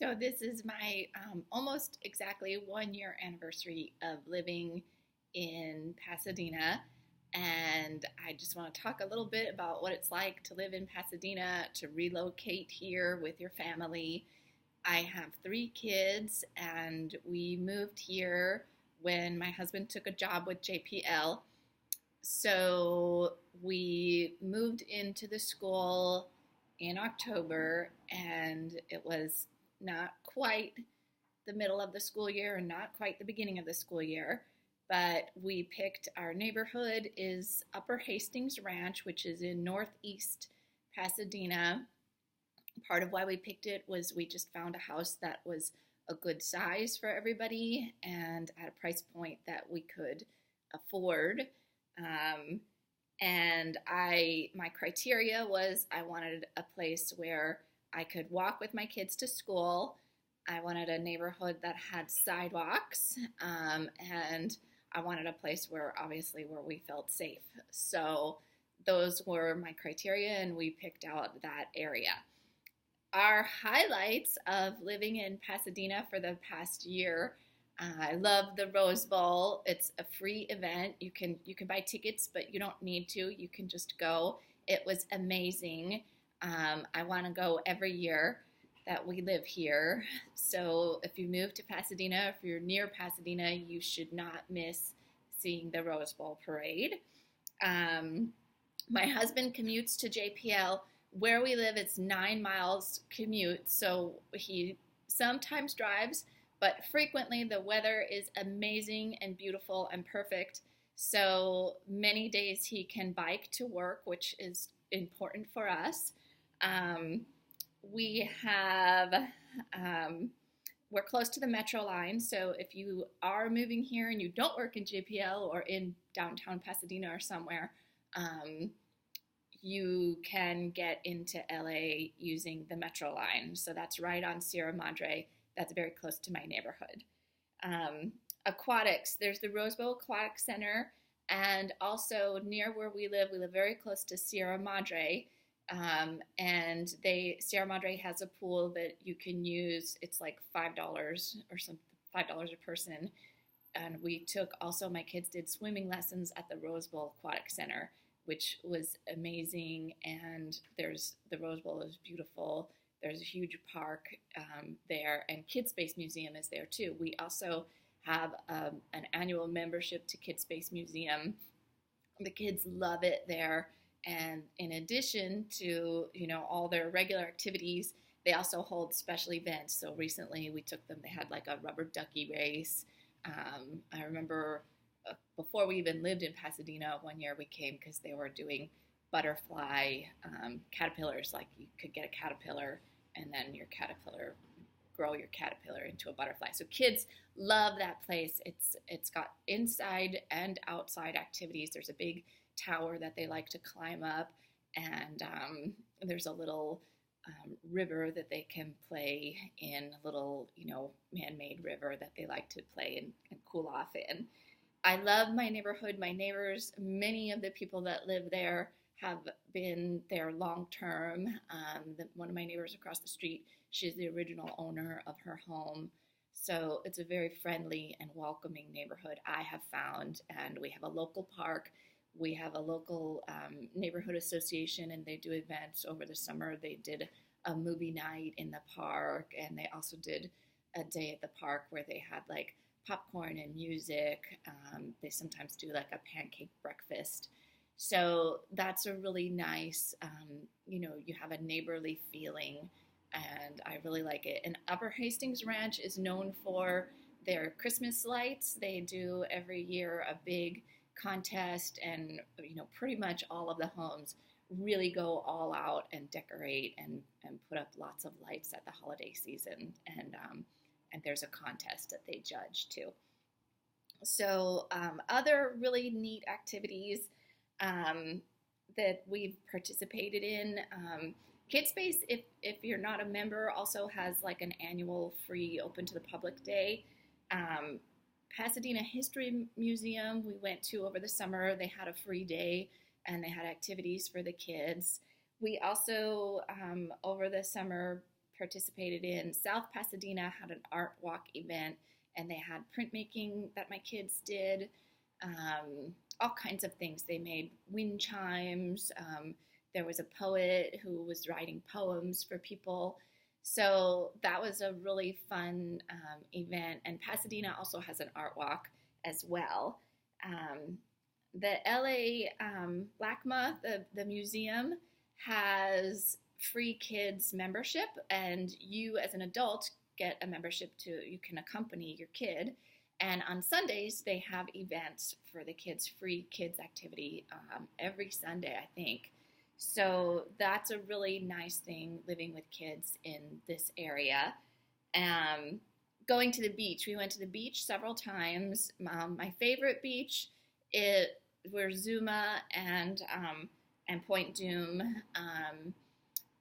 So this is my almost exactly 1 year anniversary of living in Pasadena. And I just want to talk a little bit about what it's like to live in Pasadena, to relocate here with your family. I have 3 kids, and we moved here when my husband took a job with JPL. So we moved into the school in October, and it was not quite the middle of the school year and not quite the beginning of the school year. But we picked our neighborhood is Upper Hastings Ranch, which is in northeast Pasadena. Part of why we picked it was we just found a house that was a good size for everybody and at a price point that we could afford. Um, and my criteria was I wanted a place where I could walk with my kids to school. I wanted a neighborhood that had sidewalks, and I wanted a place where obviously where we felt safe. So those were my criteria, and we picked out that area. Our highlights of living in Pasadena for the past year. I love the Rose Bowl. It's a free event. You can buy tickets, but you don't need to. You can just go. It was amazing. I want to go every year that we live here. So if you move to Pasadena, if you're near Pasadena, you should not miss seeing the Rose Bowl parade. My husband commutes to JPL. Where we live, it's 9 miles commute, so he sometimes drives, but frequently the weather is amazing and beautiful and perfect. So many days he can bike to work, which is important for us. We have, we're close to the metro line, so if you are moving here and you don't work in JPL or in downtown Pasadena or somewhere, you can get into LA using the metro line. So that's right on Sierra Madre. That's very close to my neighborhood. Aquatics, there's the Rose Bowl Aquatic Center, and also near where we live very close to Sierra Madre. And Sierra Madre has a pool that you can use. It's like $5 or something, $5 a person. And my kids did swimming lessons at the Rose Bowl Aquatic Center, which was amazing. And the Rose Bowl is beautiful. There's a huge park there, and Kids Space Museum is there too. We also have an annual membership to Kids Space Museum. The kids love it there. And in addition to, all their regular activities, they also hold special events. So recently we took them, they had like a rubber ducky race. I remember before we even lived in Pasadena, one year we came because they were doing butterfly caterpillars. Like you could get a caterpillar and then grow your caterpillar into a butterfly. So kids love that place. It's got inside and outside activities. There's a big tower that they like to climb up, and there's a little river that they can play in, a little man-made river that they like to play and cool off in. I love my neighborhood. My neighbors, many of the people that live there have been there long term. One of my neighbors across the street, she's the original owner of her home. So it's a very friendly and welcoming neighborhood, I have found. And we have a local park. We have a local neighborhood association, and they do events over the summer. They did a movie night in the park, and they also did a day at the park where they had like popcorn and music. They sometimes do like a pancake breakfast. So that's a really nice, you have a neighborly feeling, and I really like it. And Upper Hastings Ranch is known for their Christmas lights. They do every year a big contest, and pretty much all of the homes really go all out and decorate and put up lots of lights at the holiday season, and there's a contest that they judge too. So other really neat activities that we've participated in, KidSpace, if you're not a member, also has like an annual free open to the public day. Pasadena History Museum we went to over the summer. They had a free day and they had activities for the kids. We also, over the summer, participated in. South Pasadena had an art walk event, and they had printmaking that my kids did, all kinds of things. They made wind chimes. There was a poet who was writing poems for people. So that was a really fun event. And Pasadena also has an art walk as well. The LA LACMA, the museum, has free kids membership, and you as an adult get a membership you can accompany your kid. And on Sundays, they have events for the kids, free kids activity every Sunday, I think. So that's a really nice thing living with kids in this area. Going to the beach. We went to the beach several times. My favorite beach were Zuma and Point Dume.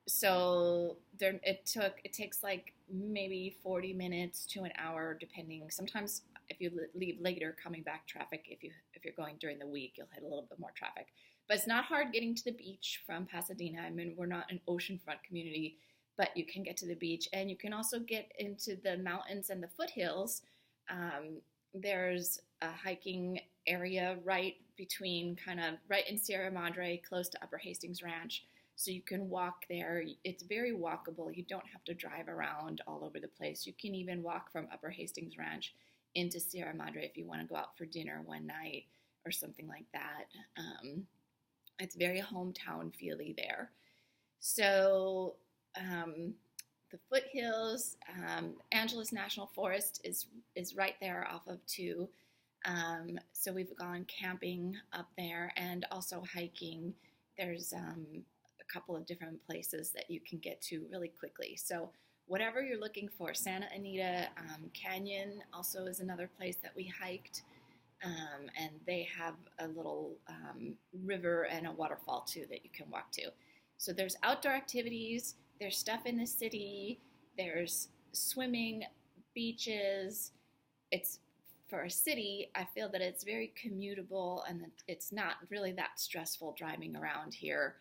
So it takes like maybe 40 minutes to an hour, depending. Sometimes if you leave later, coming back traffic. If you're going during the week, you'll hit a little bit more traffic. But it's not hard getting to the beach from Pasadena. I mean, we're not an oceanfront community, but you can get to the beach, and you can also get into the mountains and the foothills. There's a hiking area right in Sierra Madre, close to Upper Hastings Ranch. So you can walk there. It's very walkable. You don't have to drive around all over the place. You can even walk from Upper Hastings Ranch into Sierra Madre if you want to go out for dinner one night or something like that. It's very hometown feely there. So the foothills, Angeles National Forest is right there off of 2. So we've gone camping up there and also hiking. There's a couple of different places that you can get to really quickly. So whatever you're looking for, Santa Anita Canyon also is another place that we hiked. And they have a little river and a waterfall too that you can walk to. So there's outdoor activities, there's stuff in the city, there's swimming, beaches. It's for a city, I feel that it's very commutable and that it's not really that stressful driving around here.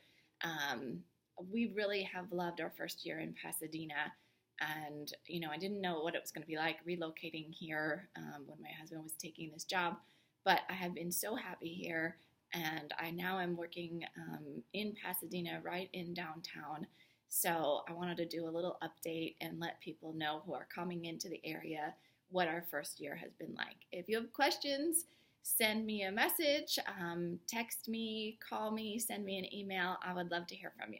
We really have loved our first year in Pasadena. And, I didn't know what it was going to be like relocating here when my husband was taking this job. But I have been so happy here. And I now am working in Pasadena, right in downtown. So I wanted to do a little update and let people know who are coming into the area what our first year has been like. If you have questions, send me a message, text me, call me, send me an email. I would love to hear from you.